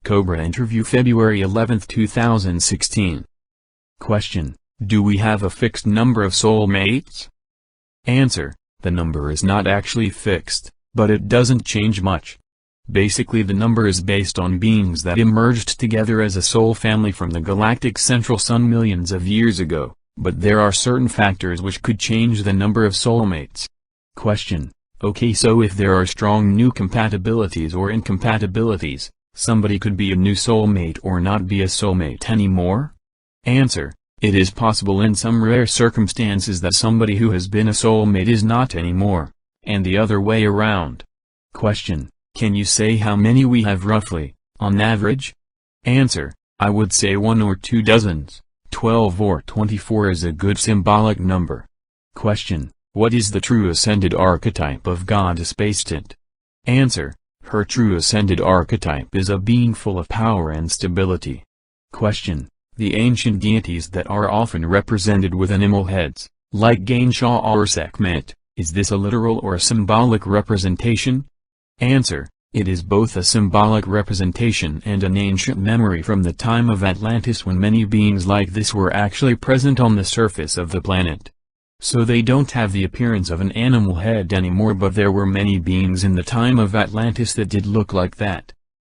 Cobra interview February 11, 2016. Question: do we have a fixed number of soulmates? Answer: the number is not actually fixed, but it doesn't change much. Basically the number is based on beings that emerged together as a soul family from the galactic central sun millions of years ago, but there are certain factors which could change the number of soulmates. Question: okay, so if there are strong new compatibilities or incompatibilities, somebody could be a new soulmate or not be a soulmate anymore? Answer: it is possible in some rare circumstances that somebody who has been a soulmate is not anymore, and the other way around. Question: can you say how many we have roughly, on average? Answer: I would say 1 or 2 dozens, 12 or 24 is a good symbolic number. Question: what is the true ascended archetype of Goddess Bastant? Answer: her true ascended archetype is a being full of power and stability. Question: the ancient deities that are often represented with animal heads, like Ganesha or Sekhmet, is this a literal or a symbolic representation? Answer: it is both a symbolic representation and an ancient memory from the time of Atlantis when many beings like this were actually present on the surface of the planet. So they don't have the appearance of an animal head anymore, but there were many beings in the time of Atlantis that did look like that.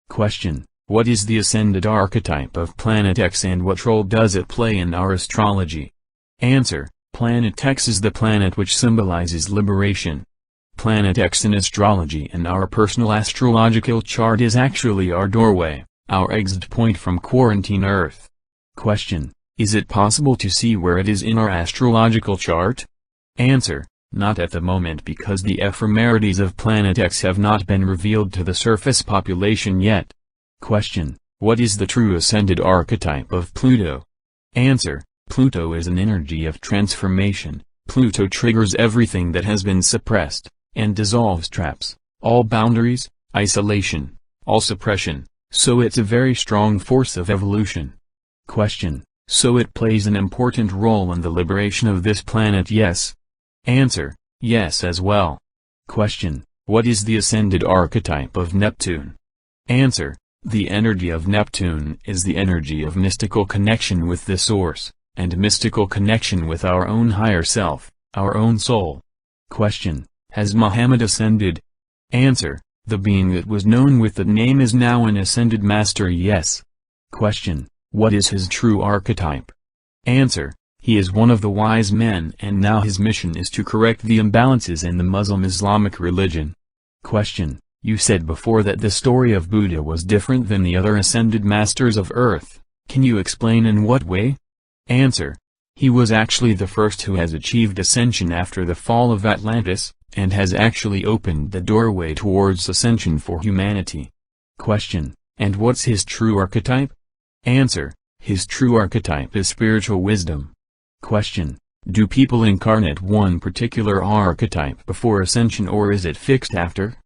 Question: what is the ascended archetype of Planet X and what role does it play in our astrology? Answer: Planet X is the planet which symbolizes liberation. Planet X in astrology and our personal astrological chart is actually our doorway, our exit point from quarantine Earth. Question: is it possible to see where it is in our astrological chart? Answer: not at the moment because the ephemerides of Planet X have not been revealed to the surface population yet. Question: what is the true ascended archetype of Pluto? Answer: Pluto is an energy of transformation. Pluto triggers everything that has been suppressed, and dissolves traps, all boundaries, isolation, all suppression, so it's a very strong force of evolution. Question: so it plays an important role in the liberation of this planet? Yes. Answer: yes as well. Question: what is the ascended archetype of Neptune? Answer: the energy of Neptune is the energy of mystical connection with the source, and mystical connection with our own higher self, our own soul. Question: has Muhammad ascended? Answer: the being that was known with that name is now an ascended master. Yes. Question: what is his true archetype? Answer: he is one of the wise men and now his mission is to correct the imbalances in the Muslim Islamic religion. Question: you said before that the story of Buddha was different than the other ascended masters of Earth. Can you explain in what way? Answer: he was actually the first who has achieved ascension after the fall of Atlantis, and has actually opened the doorway towards ascension for humanity. Question: and what's his true archetype? Answer: his true archetype is spiritual wisdom. Question: do people incarnate one particular archetype before ascension or is it fixed after?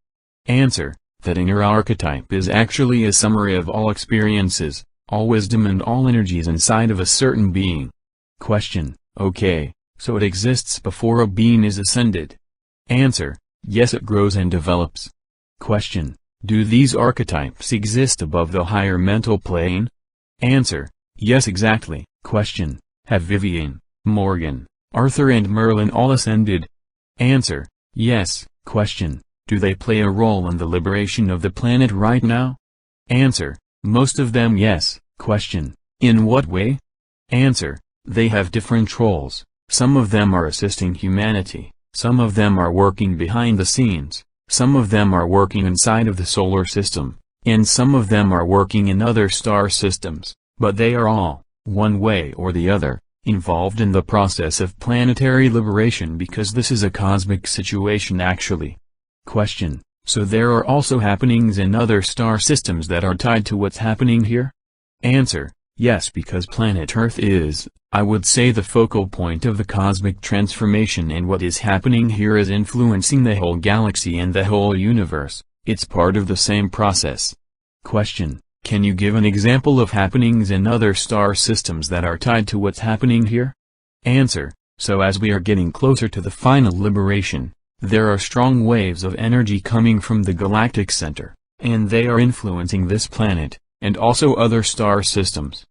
Answer: that inner archetype is actually a summary of all experiences, all wisdom and all energies inside of a certain being. Question: okay, so it exists before a being is ascended? Answer: yes, it grows and develops. Question: do these archetypes exist above the higher mental plane? Answer: yes, exactly. Question: have Vivian, Morgan, Arthur and Merlin all ascended? Answer: yes. Question: do they play a role in the liberation of the planet right now? Answer: most of them, yes. Question: in what way? Answer: they have different roles. Some of them are assisting humanity, some of them are working behind the scenes, some of them are working inside of the solar system, and some of them are working in other star systems, but they are all, one way or the other, involved in the process of planetary liberation because this is a cosmic situation actually. Question: so there are also happenings in other star systems that are tied to what's happening here? Answer: yes, because planet Earth is, I would say, the focal point of the cosmic transformation, and what is happening here is influencing the whole galaxy and the whole universe. It's part of the same process. Question: can you give an example of happenings in other star systems that are tied to what's happening here? Answer: so as we are getting closer to the final liberation, there are strong waves of energy coming from the galactic center, and they are influencing this planet, and also other star systems.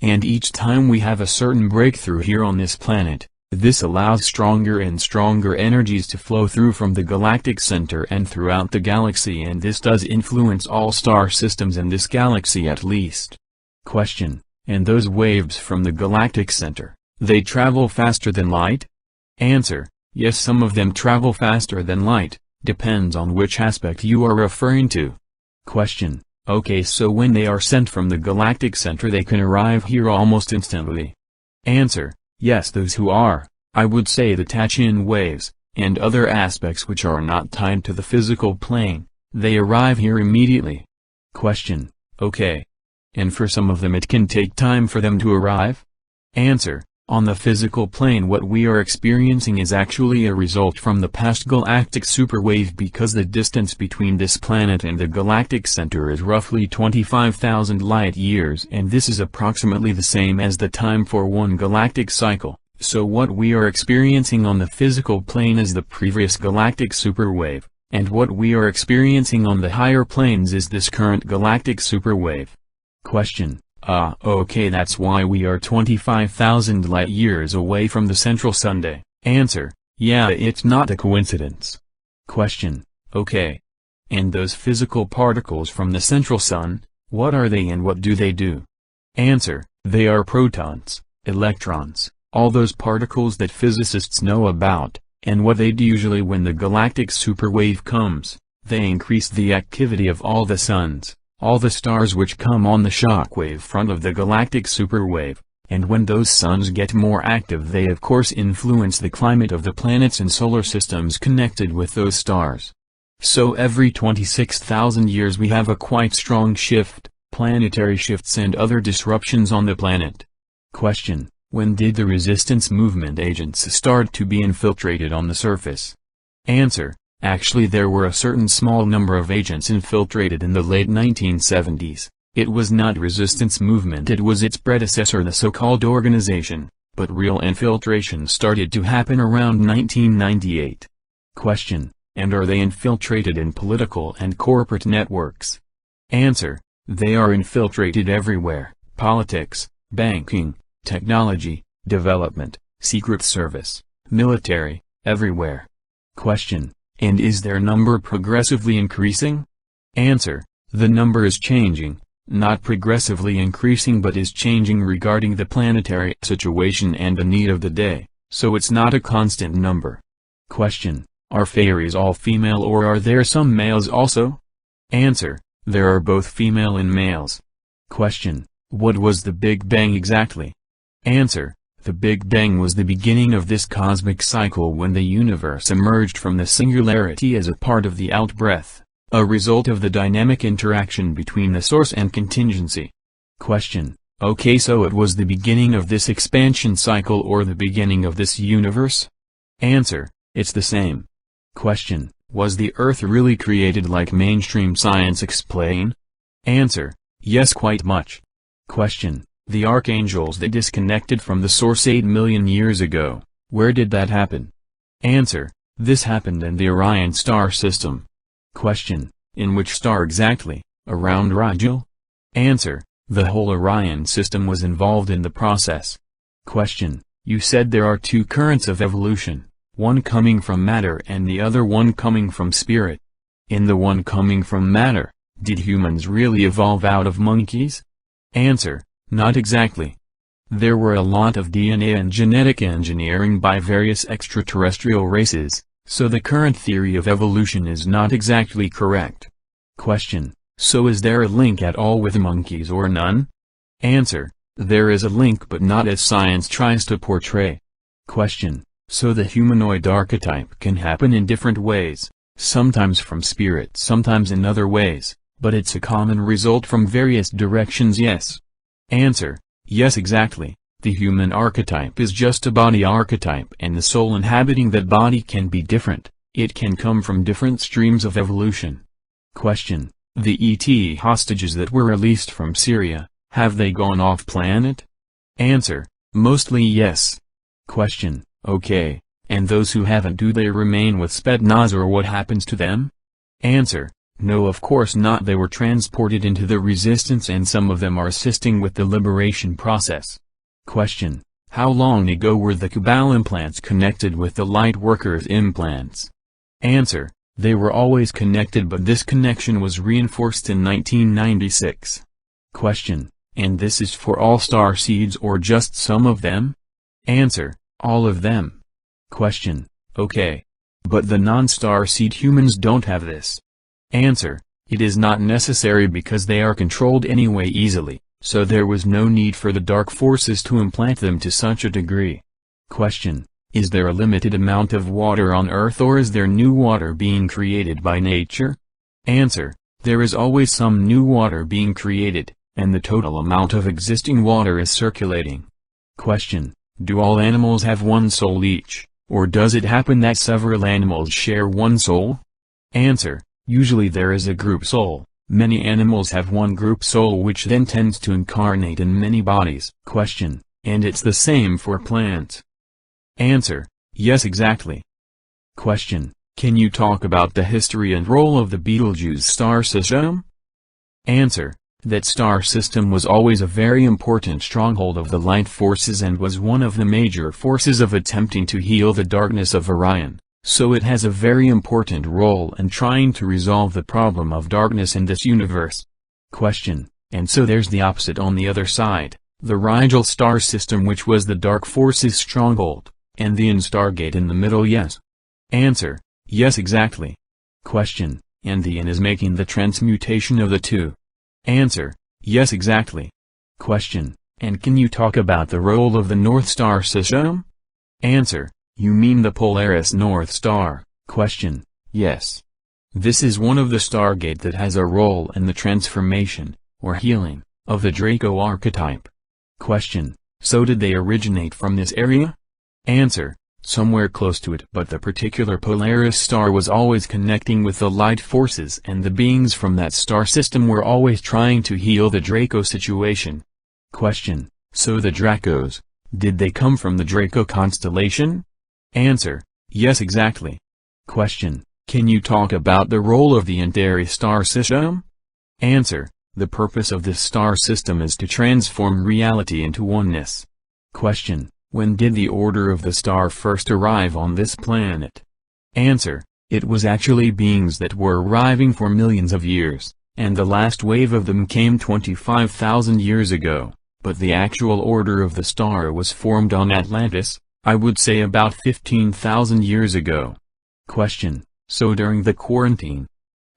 And each time we have a certain breakthrough here on this planet, this allows stronger and stronger energies to flow through from the galactic center and throughout the galaxy, and this does influence all star systems in this galaxy at least. Question: and those waves from the galactic center, they travel faster than light? Answer: yes, some of them travel faster than light, depends on which aspect you are referring to. Question: okay, so when they are sent from the galactic center they can arrive here almost instantly? Answer: yes, those who are, I would say, the Tachin waves, and other aspects which are not tied to the physical plane, they arrive here immediately. Question: okay. And for some of them it can take time for them to arrive? Answer: on the physical plane what we are experiencing is actually a result from the past galactic superwave, because the distance between this planet and the galactic center is roughly 25,000 light-years, and this is approximately the same as the time for one galactic cycle. So what we are experiencing on the physical plane is the previous galactic superwave, and what we are experiencing on the higher planes is this current galactic superwave. Question: okay, that's why we are 25,000 light-years away from the central sun. Answer: yeah, it's not a coincidence. Question: okay. And those physical particles from the central sun, what are they and what do they do? Answer: they are protons, electrons, all those particles that physicists know about, and what they do usually when the galactic superwave comes, they increase the activity of all the suns, all the stars which come on the shockwave front of the galactic superwave, and when those suns get more active they of course influence the climate of the planets and solar systems connected with those stars. So every 26,000 years we have a quite strong shift, planetary shifts and other disruptions on the planet. Question: when did the resistance movement agents start to be infiltrated on the surface? Answer: actually there were a certain small number of agents infiltrated in the late 1970s. It was not resistance movement, it was its predecessor, the so-called organization, but real infiltration started to happen around 1998. Question: and are they infiltrated in political and corporate networks? Answer: they are infiltrated everywhere: politics, banking, technology, development, secret service, military, everywhere. Question: and is their number progressively increasing? Answer: the number is changing, not progressively increasing but is changing regarding the planetary situation and the need of the day, so it's not a constant number. Question: are fairies all female or are there some males also? Answer: there are both female and males. Question: what was the Big Bang exactly? Answer: the Big Bang was the beginning of this cosmic cycle when the universe emerged from the singularity as a part of the out-breath, a result of the dynamic interaction between the source and contingency. Question: okay, so it was the beginning of this expansion cycle or the beginning of this universe? Answer: it's the same. Question: was the Earth really created like mainstream science explain? Answer: yes, quite much. Question: the archangels that disconnected from the source 8 million years ago, where did that happen? Answer: this happened in the Orion star system. Question: in which star exactly? Around Rigel? Answer: the whole Orion system was involved in the process. Question: you said there are two currents of evolution, one coming from matter and the other one coming from spirit. In the one coming from matter, did humans really evolve out of monkeys? Answer: not exactly. There were a lot of DNA and genetic engineering by various extraterrestrial races, so the current theory of evolution is not exactly correct. Question: so is there a link at all with monkeys or none? Answer: there is a link but not as science tries to portray. Question: so the humanoid archetype can happen in different ways, sometimes from spirit, sometimes in other ways, but it's a common result from various directions, yes? Answer: yes, exactly. The human archetype is just a body archetype and the soul inhabiting that body can be different, it can come from different streams of evolution. Question: the ET hostages that were released from Syria, have they gone off planet? Answer: mostly yes. Question: okay, and those who haven't, do they remain with Spetsnaz or what happens to them? Answer: No, of course not. They were transported into the resistance and some of them are assisting with the liberation process. Question: how long ago were the Cabal implants connected with the light workers' implants? Answer: they were always connected, but this connection was reinforced in 1996. Question: and this is for all star seeds or just some of them? Answer: all of them. Question: okay. But the non-star seed humans don't have this. Answer: it is not necessary because they are controlled anyway easily, so there was no need for the dark forces to implant them to such a degree. Question: is there a limited amount of water on Earth or is there new water being created by nature? Answer: there is always some new water being created, and the total amount of existing water is circulating. Question: do all animals have one soul each, or does it happen that several animals share one soul? Answer: usually there is a group soul. Many animals have one group soul which then tends to incarnate in many bodies. Question: and it's the same for plants? Answer: yes, exactly. Question: can you talk about the history and role of the Betelgeuse star system? Answer: that star system was always a very important stronghold of the light forces and was one of the major forces of attempting to heal the darkness of Orion, so it has a very important role in trying to resolve the problem of darkness in this universe. Question: and so there's the opposite on the other side, the Rigel star system which was the dark forces stronghold, and the Stargate in the middle, yes? Answer: yes, exactly. Question: and the is making the transmutation of the two? Answer: yes, exactly. Question: and can you talk about the role of the North Star system? Answer: you mean the Polaris North Star? Question: yes. This is one of the Stargate that has a role in the transformation, or healing, of the Draco archetype. Question: so did they originate from this area? Answer: somewhere close to it, but the particular Polaris star was always connecting with the light forces and the beings from that star system were always trying to heal the Draco situation. Question: so the Dracos, did they come from the Draco constellation? Answer: yes, exactly. Question: can you talk about the role of the Antares star system? Answer: the purpose of this star system is to transform reality into oneness. Question: when did the Order of the Star first arrive on this planet? Answer: it was actually beings that were arriving for millions of years, and the last wave of them came 25,000 years ago, but the actual Order of the Star was formed on Atlantis, I would say about 15,000 years ago. Question: so during the quarantine?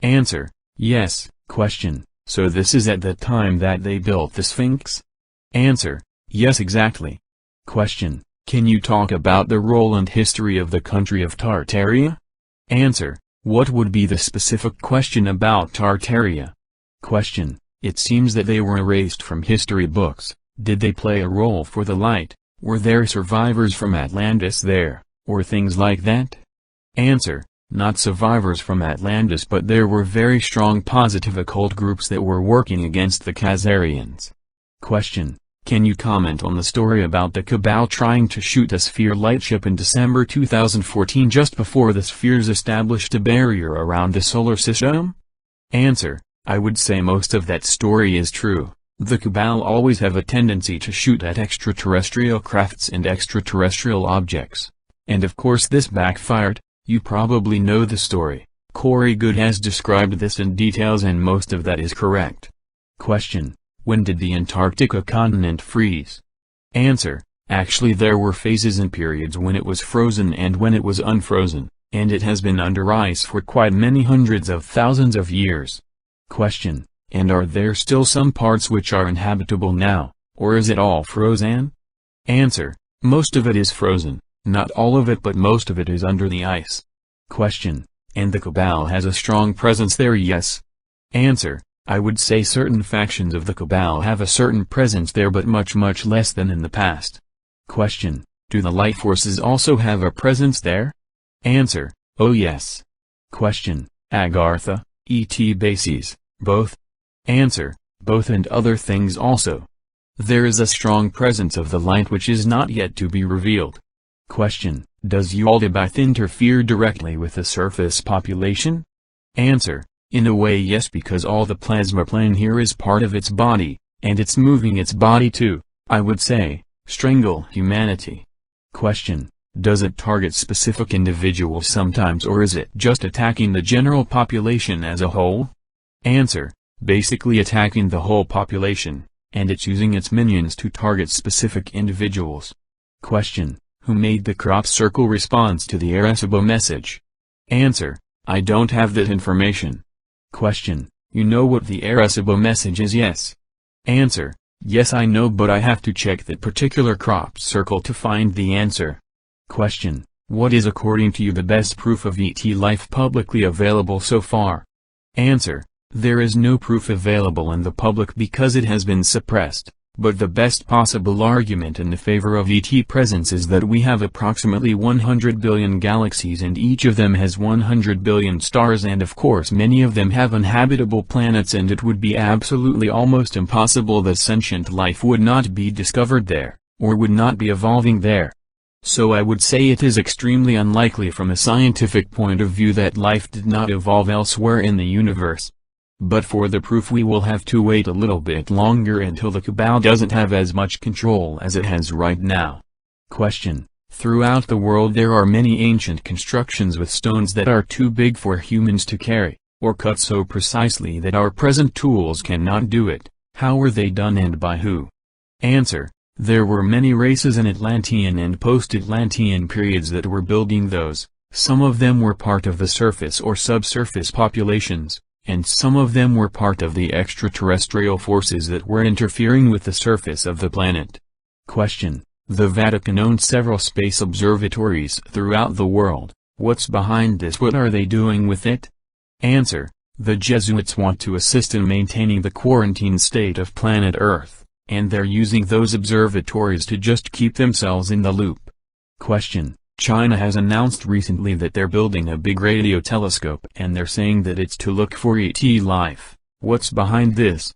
Answer: yes. Question: so this is at the time that they built the Sphinx? Answer: yes, exactly. Question: can you talk about the role and history of the country of Tartaria? Answer: what would be the specific question about Tartaria? Question: it seems that they were erased from history books. Did they play a role for the light? Were there survivors from Atlantis there, or things like that? Answer: not survivors from Atlantis, but there were very strong positive occult groups that were working against the Khazarians. Question: can you comment on the story about the Cabal trying to shoot a sphere lightship in December 2014 just before the spheres established a barrier around the solar system? Answer: I would say most of that story is true. The Cabal always have a tendency to shoot at extraterrestrial crafts and extraterrestrial objects. And of course this backfired. You probably know the story. Corey Good has described this in details and most of that is correct. Question: when did the Antarctica continent freeze? Answer: actually there were phases and periods when it was frozen and when it was unfrozen, and it has been under ice for quite many hundreds of thousands of years. Question: and are there still some parts which are inhabitable now, or is it all frozen? Answer: most of it is frozen, not all of it, but most of it is under the ice. Question: and the Cabal has a strong presence there? Yes. Answer: I would say certain factions of the Cabal have a certain presence there, but much less than in the past. Question: do the light forces also have a presence there? Answer: oh yes. Question: Agartha, ET bases, both? Answer: both and other things also. There is a strong presence of the light which is not yet to be revealed. Question: does Yaldabaoth interfere directly with the surface population? Answer: In a way yes, because all the plasma plane here is part of its body, and it's moving its body to, I would say, strangle humanity. Question: does it target specific individuals sometimes, or is it just attacking the general population as a whole? Answer: basically attacking the whole population, and it's using its minions to target specific individuals. Question: who made the crop circle response to the Arecibo message? Answer: I don't have that information. Question: you know what the Arecibo message is? Yes. Answer: yes, I know, but I have to check that particular crop circle to find the answer. Question: what is according to you the best proof of ET life publicly available so far? Answer: there is no proof available in the public because it has been suppressed, but the best possible argument in the favor of ET presence is that we have approximately 100 billion galaxies, and each of them has 100 billion stars, and of course many of them have uninhabitable planets, and it would be absolutely almost impossible that sentient life would not be discovered there, or would not be evolving there. So I would say it is extremely unlikely from a scientific point of view that life did not evolve elsewhere in the universe. But for the proof we will have to wait a little bit longer until the cabal doesn't have as much control as it has right now. Question: throughout the world there are many ancient constructions with stones that are too big for humans to carry, or cut so precisely that our present tools cannot do it. How were they done and by who? Answer: there were many races in Atlantean and post-Atlantean periods that were building those. Some of them were part of the surface or subsurface populations, and some of them were part of the extraterrestrial forces that were interfering with the surface of the planet. Question: the Vatican owns several space observatories throughout the world. What's behind this? What are they doing with it? Answer: the Jesuits want to assist in maintaining the quarantine state of planet Earth, and they're using those observatories to just keep themselves in the loop. Question: China has announced recently that they're building a big radio telescope, and they're saying that it's to look for ET life. What's behind this?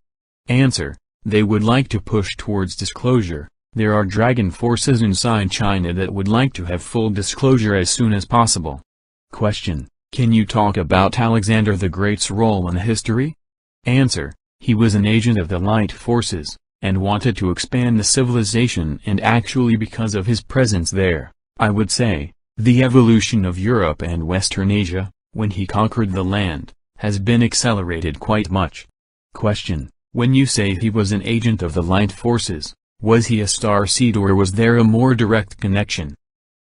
Answer: they would like to push towards disclosure. There are dragon forces inside China that would like to have full disclosure as soon as possible. Question: can you talk about Alexander the Great's role in history? Answer: he was an agent of the light forces, and wanted to expand the civilization, and actually because of his presence there, I would say, the evolution of Europe and Western Asia, when he conquered the land, has been accelerated quite much. Question: when you say he was an agent of the light forces, was he a star seed or was there a more direct connection?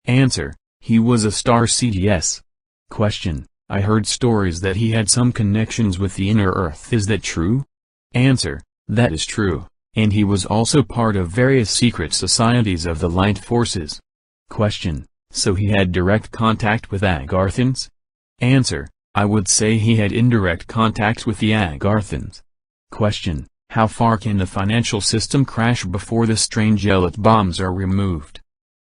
Answer: he was a star seed, yes. Question: I heard stories that he had some connections with the inner earth. Is that true? Answer: that is true, and he was also part of various secret societies of the light forces. Question: so he had direct contact with Agarthans? Answer: I would say he had indirect contacts with the Agarthans. Question: how far can the financial system crash before the strange Elite bombs are removed?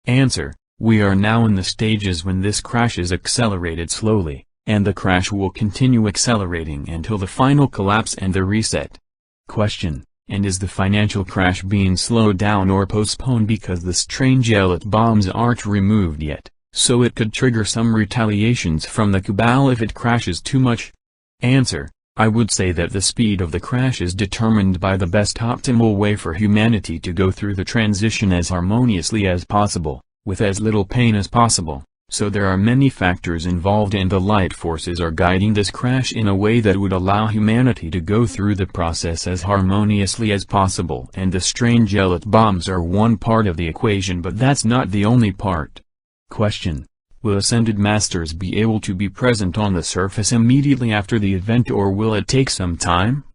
Answer: we are now in the stages when this crash is accelerated slowly, and the crash will continue accelerating until the final collapse and the reset. Question: and is the financial crash being slowed down or postponed because the strange Elite bombs aren't removed yet, so it could trigger some retaliations from the cabal if it crashes too much? Answer: I would say that the speed of the crash is determined by the best optimal way for humanity to go through the transition as harmoniously as possible, with as little pain as possible. So there are many factors involved, and the light forces are guiding this crash in a way that would allow humanity to go through the process as harmoniously as possible, and the strange Elite bombs are one part of the equation, but that's not the only part. Question: will Ascended Masters be able to be present on the surface immediately after the event, or will it take some time?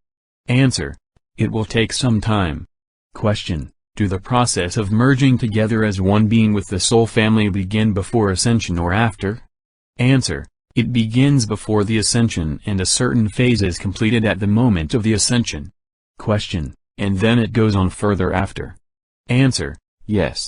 Answer: it will take some time. Question: do the process of merging together as one being with the soul family begin before ascension or after? Answer: it begins before the ascension, and a certain phase is completed at the moment of the ascension. Question: and then it goes on further after? Answer: yes.